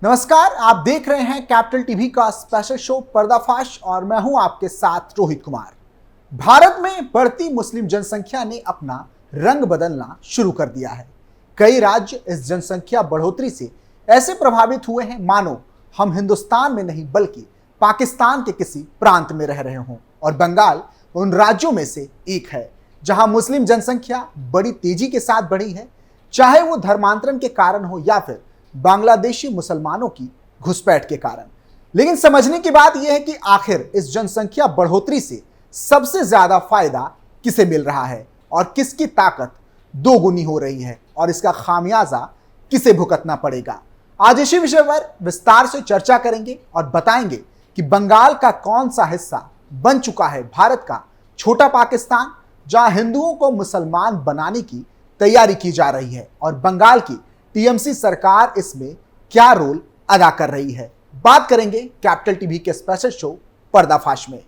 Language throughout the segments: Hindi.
नमस्कार, आप देख रहे हैं कैपिटल टीवी का स्पेशल शो पर्दाफाश और मैं हूं आपके साथ रोहित कुमार। भारत में बढ़ती मुस्लिम जनसंख्या ने अपना रंग बदलना शुरू कर दिया है। कई राज्य इस जनसंख्या बढ़ोतरी से ऐसे प्रभावित हुए हैं मानो हम हिंदुस्तान में नहीं बल्कि पाकिस्तान के किसी प्रांत में रह रहे हों। और बंगाल उन राज्यों में से एक है जहां मुस्लिम जनसंख्या बड़ी तेजी के साथ बढ़ी है, चाहे वो धर्मांतरण के कारण हो या फिर बांग्लादेशी मुसलमानों की घुसपैठ के कारण। लेकिन समझने की बात यह है कि आखिर इस जनसंख्या बढ़ोतरी से सबसे ज्यादा फायदा किसे मिल रहा है और किसकी ताकत दोगुनी हो रही है और इसका खामियाजा किसे भुगतना पड़ेगा। आज इसी विषय पर विस्तार से चर्चा करेंगे और बताएंगे कि बंगाल का कौन सा हिस्सा बन चुका है भारत का छोटा पाकिस्तान, जहां हिंदुओं को मुसलमान बनाने की तैयारी की जा रही है और बंगाल की टीएमसी सरकार इसमें क्या रोल अदा कर रही है। बात करेंगे कैपिटल टीवी के स्पेशल शो पर्दाफाश में।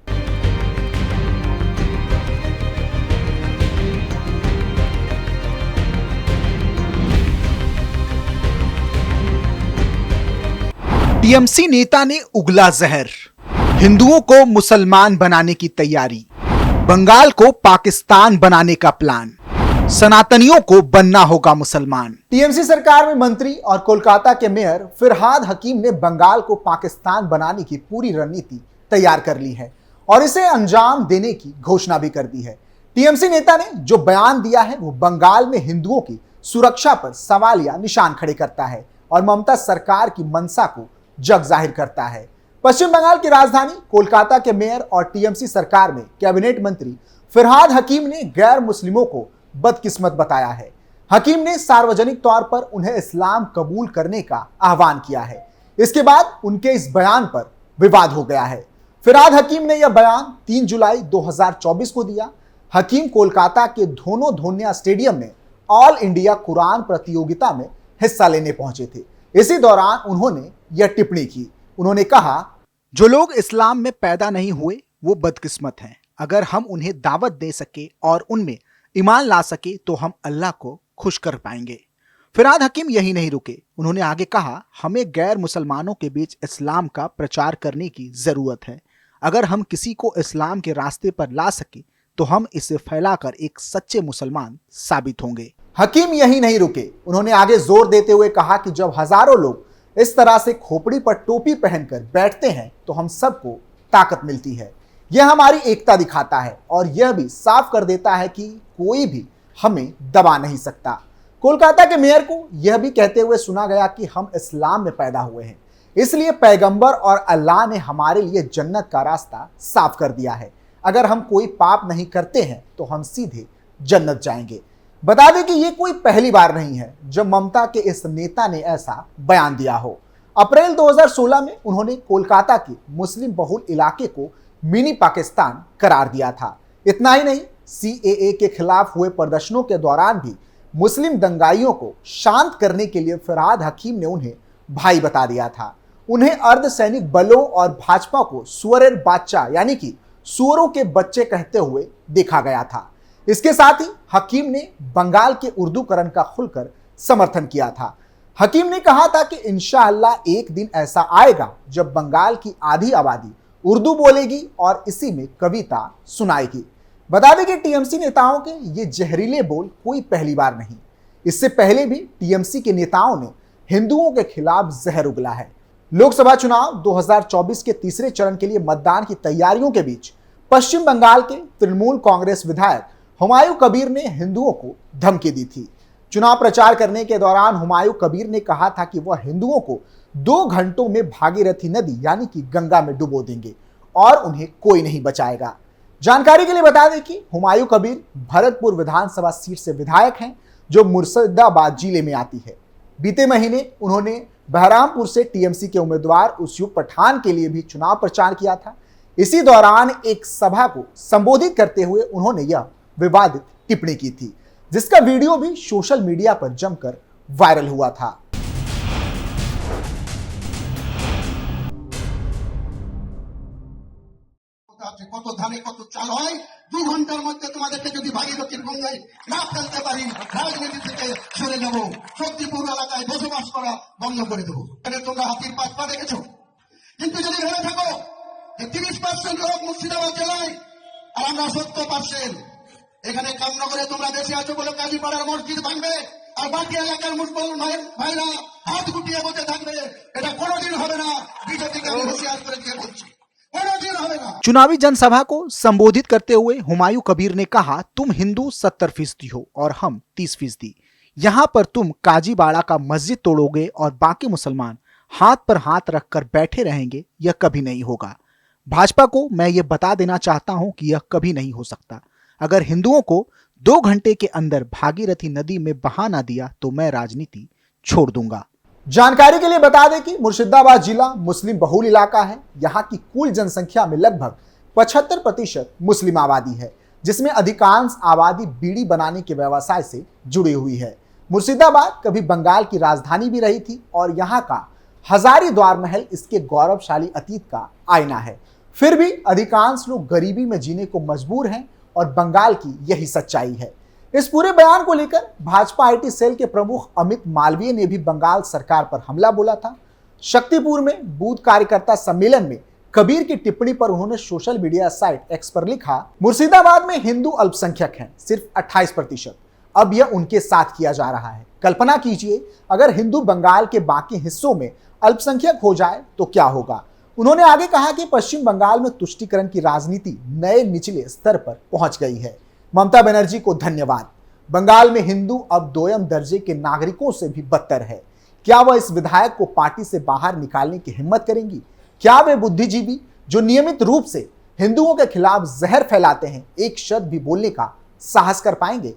टीएमसी नेता ने उगला जहर, हिंदुओं को मुसलमान बनाने की तैयारी, बंगाल को पाकिस्तान बनाने का प्लान, सनातनियों को बनना होगा मुसलमान। टीएमसी सरकार में मंत्री और कोलकाता के मेयर फिरहाद हकीम ने बंगाल को पाकिस्तान बनाने की पूरी रणनीति तैयार कर ली है और इसे अंजाम देने की घोषणा भी कर दी है। टीएमसी नेता ने जो बयान दिया है वो बंगाल में हिंदुओं की सुरक्षा पर सवालिया निशान खड़े करता है और ममता सरकार की मंशा को जग जाहिर करता है। पश्चिम बंगाल की राजधानी कोलकाता के मेयर और टीएमसी सरकार में कैबिनेट मंत्री फिरहाद हकीम ने गैर मुस्लिमों को बदकिस्मत बताया है। हकीम ने सार्वजनिक तौर पर उन्हें इस्लाम कबूल करने का आह्वान किया है। इसके बाद उनके इस बयान पर विवाद हो गया है। फिरहाद हकीम ने यह बयान 3 जुलाई 2024 को दिया। हकीम कोलकाता के धोनो धोनिया स्टेडियम में ऑल इंडिया कुरान प्रतियोगिता में हिस्सा लेने पहुंचे थे। इसी दौरान उन्होंने यह टिप्पणी की। उन्होंने कहा, जो लोग इस्लाम में पैदा नहीं हुए वो बदकिस्मत हैं। अगर हम उन्हें दावत दे सके और उनमें ईमान ला सके तो हम अल्लाह को खुश कर पाएंगे। फिरहाद हकीम यही नहीं रुके, उन्होंने आगे कहा, हमें गैर मुसलमानों के बीच इस्लाम का प्रचार करने की जरूरत है। अगर हम किसी को इस्लाम के रास्ते पर ला सके तो हम इसे फैलाकर एक सच्चे मुसलमान साबित होंगे। हकीम यही नहीं रुके, उन्होंने आगे जोर देते हुए कहा कि जब हजारों लोग इस तरह से खोपड़ी पर टोपी पहनकर बैठते हैं तो हम सबको ताकत मिलती है। यह हमारी एकता दिखाता है और यह भी साफ कर देता है कि कोई भी हमें दबा नहीं सकता। कोलकाता के मेयर को यह भी कहते हुए सुना गया कि हम इस्लाम में पैदा हुए हैं, इसलिए पैगंबर और अल्लाह ने हमारे लिए जन्नत का रास्ता साफ कर दिया है। अगर हम कोई पाप नहीं करते हैं तो हम सीधे जन्नत जाएंगे। बता दें कि यह कोई पहली बार नहीं है जब ममता के इस नेता ने ऐसा बयान दिया हो। अप्रैल 2016 में उन्होंने कोलकाता के मुस्लिम बहुल इलाके को मिनी पाकिस्तान करार दिया था। इतना ही नहीं, सीएए के खिलाफ हुए प्रदर्शनों के दौरान भी मुस्लिम दंगाइयों को शांत करने के लिए फिरहाद हकीम ने उन्हें भाई बता दिया था। उन्हें अर्धसैनिक बलों और भाजपा को सुअरेर बादशाह यानी कि सुअरों के बच्चे कहते हुए देखा गया था। इसके साथ ही हकीम ने बंगाल के उर्दूकरण का खुलकर समर्थन किया था। हकीम ने कहा था कि इंशाअल्लाह एक दिन ऐसा आएगा जब बंगाल की आधी आबादी उर्दू बोलेगी और इसी में कविता सुनाएगी। बता दें कि टीएमसी नेताओं के ये जहरीले बोल कोई पहली बार नहीं। इससे पहले भी टीएमसी के नेताओं ने हिंदुओं के खिलाफ जहर उगला है। लोकसभा चुनाव 2024 के तीसरे चरण के लिए मतदान की तैयारियों के बीच पश्चिम बंगाल के तृणमूल कांग्रेस विधायक हुमायूं कबीर ने हिंदुओं को धमकी दी थी। चुनाव प्रचार करने के दौरान हुमायूं कबीर ने कहा था कि वह हिंदुओं को 2 घंटों में भागीरथी नदी यानी कि गंगा में डुबो देंगे और उन्हें कोई नहीं बचाएगा। जानकारी के लिए बता दें कि हुमायूं कबीर भरतपुर विधानसभा सीट से विधायक हैं जो मुर्शिदाबाद जिले में आती है। बीते महीने उन्होंने बहरामपुर से टीएमसी के उम्मीदवार उसयूब पठान के लिए भी चुनाव प्रचार किया था। इसी दौरान एक सभा को संबोधित करते हुए उन्होंने यह विवादित टिप्पणी की थी, जिसका वीडियो भी सोशल मीडिया पर जमकर वायरल हुआ था। কত ধান ওখানে কত চাল হয় 2 ঘন্টার মধ্যে তোমাদেরকে যদি ভাগীরথীর গঙ্গায় না ফেলতে পারি রাজনীতি থেকে সরে যাব, শক্তিপুর এলাকায় বসবাস করা বন্ধ করে দেবো। এখানে তোমরা হাতির পাঁচ পা দেখেছো, কিন্তু যদি ভেবে থাকো যে 30% লোক মুর্শিদাবাদ জেলায় আর আমরা 70%, এখানে কামনগরে তোমরা বেশি আছো বলে কাজীপাড়ার মসজিদ ভাঙবে আর বাকি এলাকার মুসলমান ভাইরা হাত গুটিয়ে বসে থাকবে, এটা কোনোদিন হবে না। বিজেপিকে আমি হুঁশিয়ার করে দিয়ে বলছি, কোনোদিন হবে না। चुनावी जनसभा को संबोधित करते हुए हुमायूं कबीर ने कहा, तुम हिंदू 70% हो और हम 30%। यहां पर तुम काजीबाड़ा का मस्जिद तोड़ोगे और बाकी मुसलमान हाथ पर हाथ रखकर बैठे रहेंगे, यह कभी नहीं होगा। भाजपा को मैं ये बता देना चाहता हूं कि यह कभी नहीं हो सकता। अगर हिंदुओं को 2 घंटे के अंदर भागीरथी नदी में बहा ना दिया तो मैं राजनीति छोड़ दूंगा। जानकारी के लिए बता दें कि मुर्शिदाबाद जिला मुस्लिम बहुल इलाका है। यहाँ की कुल जनसंख्या में लगभग 75% मुस्लिम आबादी है, जिसमें अधिकांश आबादी बीड़ी बनाने के व्यवसाय से जुड़ी हुई है। मुर्शिदाबाद कभी बंगाल की राजधानी भी रही थी और यहाँ का हजारीद्वार महल इसके गौरवशाली अतीत का आईना है। फिर भी अधिकांश लोग गरीबी में जीने को मजबूर हैं और बंगाल की यही सच्चाई है। इस पूरे बयान को लेकर भाजपा आईटी सेल के प्रमुख अमित मालवीय ने भी बंगाल सरकार पर हमला बोला था। शक्तिपुर में बूथ कार्यकर्ता सम्मेलन में कबीर की टिप्पणी पर उन्होंने सोशल मीडिया साइट एक्स पर लिखा, मुर्शिदाबाद में हिंदू अल्पसंख्यक हैं सिर्फ 28%, अब यह उनके साथ किया जा रहा है। कल्पना कीजिए अगर हिंदू बंगाल के बाकी हिस्सों में अल्पसंख्यक हो जाए तो क्या होगा। उन्होंने आगे कहा कि पश्चिम बंगाल में तुष्टीकरण की राजनीति नए निचले स्तर पर पहुंच गई है। ममता बनर्जी को धन्यवाद। बंगाल में हिंदू अब 2म दर्जे के नागरिकों से भी बदतर है। क्या वह इस विधायक को पार्टी से बाहर निकालने की हिम्मत करेंगी? क्या वे बुद्धिजीवी जो नियमित रूप से हिंदुओं के खिलाफ जहर फैलाते हैं एक शब्द भी बोलने का साहस कर पाएंगे?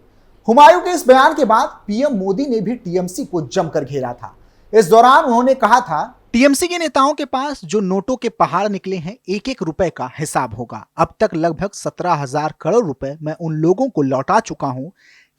हुमायूं के इस बयान के बाद पीएम मोदी ने भी टीएमसी को जमकर घेरा था। इस दौरान उन्होंने कहा था, टीएमसी के नेताओं के पास जो नोटों के पहाड़ निकले हैं, एक एक रुपए का हिसाब होगा। अब तक लगभग 17,000 करोड़ रुपए मैं उन लोगों को लौटा चुका हूं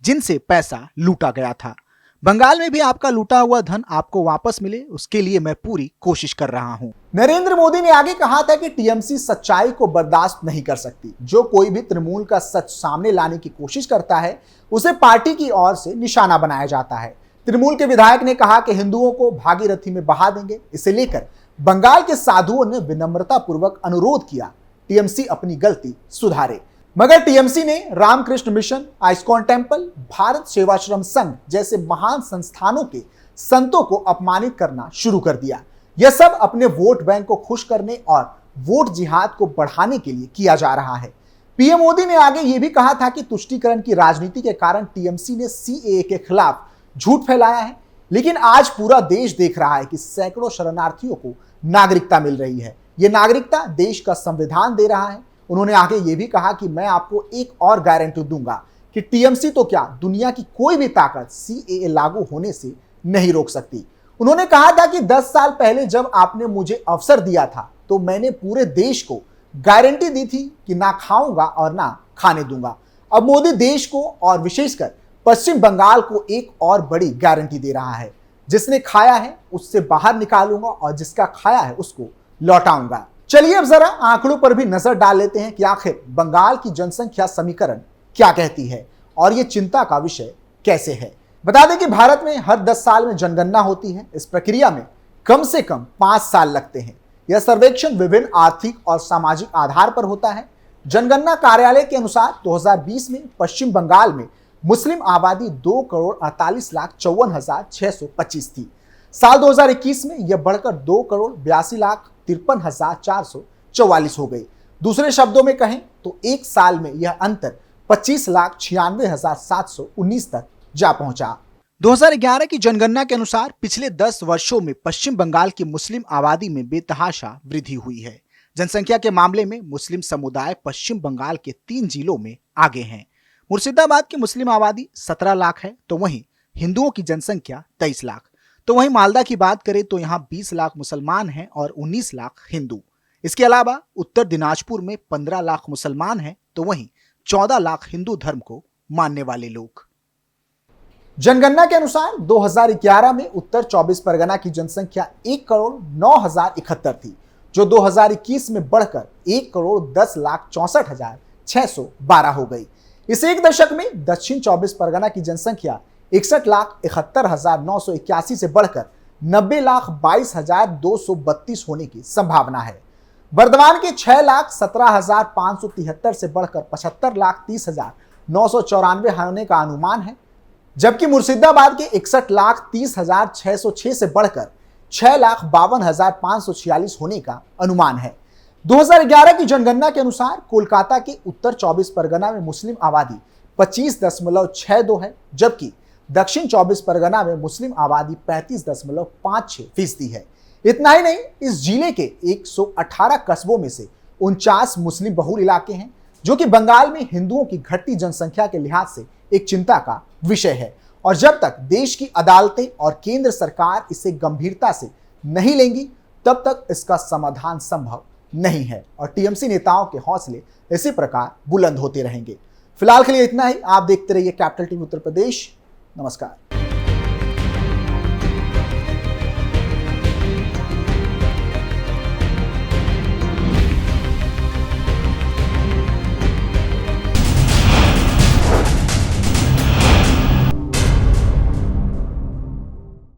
जिनसे पैसा लूटा गया था। बंगाल में भी आपका लूटा हुआ धन आपको वापस मिले, उसके लिए मैं पूरी कोशिश कर रहा हूं। नरेंद्र मोदी ने आगे कहा था कि टीएमसी सच्चाई को बर्दाश्त नहीं कर सकती। जो कोई भी तृणमूल का सच सामने लाने की कोशिश करता है उसे पार्टी की ओर से निशाना बनाया जाता है। तृणमूल के विधायक ने कहा कि हिंदुओं को भागीरथी में बहा देंगे। इसे लेकर बंगाल के साधुओं ने विनम्रता पूर्वक अनुरोध किया टीएमसी अपनी गलती सुधारे, मगर टीएमसी ने रामकृष्ण मिशन, आइस्कॉन टेम्पल, भारत सेवाश्रम संघ जैसे महान संस्थानों के संतों को अपमानित करना शुरू कर दिया। यह सब अपने वोट बैंक को खुश करने और वोट जिहाद को बढ़ाने के लिए किया जा रहा है। पीएम मोदी ने आगे यह भी कहा था कि तुष्टीकरण की राजनीति के कारण टीएमसी ने सीएए के खिलाफ झूठ फैलाया है, लेकिन आज पूरा देश देख रहा है कि सैकड़ों शरणार्थियों को नागरिकता मिल रही है। यह नागरिकता देश का संविधान दे रहा है। उन्होंने आगे यह भी कहा कि मैं आपको एक और गारंटी दूंगा कि टीएमसी तो क्या, दुनिया की कोई भी ताकत सीएए लागू होने से नहीं रोक सकती। उन्होंने कहा था कि 10 साल पहले जब आपने मुझे अवसर दिया था तो मैंने पूरे देश को गारंटी दी थी कि ना खाऊंगा और ना खाने दूंगा। अब मोदी देश को और विशेषकर पश्चिम बंगाल को एक और बड़ी गारंटी दे रहा है, जिसने खाया है उससे बाहर निकालूंगा और जिसका खाया है उसको लौटाऊंगा। चलिए अब जरा आंकड़ों पर भी नजर डाल लेते हैं कि आखिर बंगाल की जनसंख्या समीकरण क्या कहती है और ये चिंता का विषय कैसे है। बता दें कि भारत में हर 10 साल में जनगणना होती है। इस प्रक्रिया में कम से कम 5 साल लगते हैं। यह सर्वेक्षण विभिन्न आर्थिक और सामाजिक आधार पर होता है। जनगणना कार्यालय के अनुसार 2020 में पश्चिम बंगाल में मुस्लिम आबादी 2,48,54,625 थी। साल 2021 में यह बढ़कर 2,82,53,444 हो गई। दूसरे शब्दों में कहें तो एक साल में यह अंतर 25,96,719 तक जा पहुंचा। 2011 की जनगणना के अनुसार पिछले 10 वर्षों में पश्चिम बंगाल की मुस्लिम आबादी में बेतहाशा वृद्धि हुई है। जनसंख्या के मामले में मुस्लिम समुदाय पश्चिम बंगाल के 3 जिलों में आगे हैं। मुर्शिदाबाद की मुस्लिम आबादी 17 लाख है, तो वहीं हिंदुओं की जनसंख्या 23 लाख। तो वहीं मालदा की बात करें तो यहाँ 20 लाख मुसलमान हैं और 19 लाख हिंदू। इसके अलावा उत्तर दिनाजपुर में 15 लाख मुसलमान हैं, तो वहीं 14 लाख हिंदू धर्म को मानने वाले लोग। जनगणना के अनुसार 2011 में उत्तर 24 परगना की जनसंख्या 1,09,071 थी। जो 2021 में बढ़कर 1,10,64,612 हो गई। इस एक दशक में दक्षिण 24 परगना की जनसंख्या 61,71,981 से बढ़कर 90,22,232 होने की संभावना है। बर्दवान के 6,17,573 से बढ़कर 75,30,994 होने का अनुमान है, जबकि मुर्शिदाबाद के 61,30,606 से बढ़कर 6,52,546 होने का अनुमान है। 2011 की जनगणना के अनुसार कोलकाता के उत्तर 24 परगना में मुस्लिम आबादी 25.62 है, जबकि दक्षिण 24 परगना में मुस्लिम आबादी 35.56% है। इतना ही नहीं, इस जिले के 118 कस्बों में से 49 मुस्लिम बहुल इलाके हैं, जो कि बंगाल में हिंदुओं की घटती जनसंख्या के लिहाज से एक चिंता का विषय है। और जब तक देश की अदालतें और केंद्र सरकार इसे गंभीरता से नहीं लेंगी, तब तक इसका समाधान संभव नहीं है और टीएमसी नेताओं के हौसले इसी प्रकार बुलंद होते रहेंगे। फिलहाल के लिए इतना ही। आप देखते रहिए कैपिटल टीवी उत्तर प्रदेश। नमस्कार।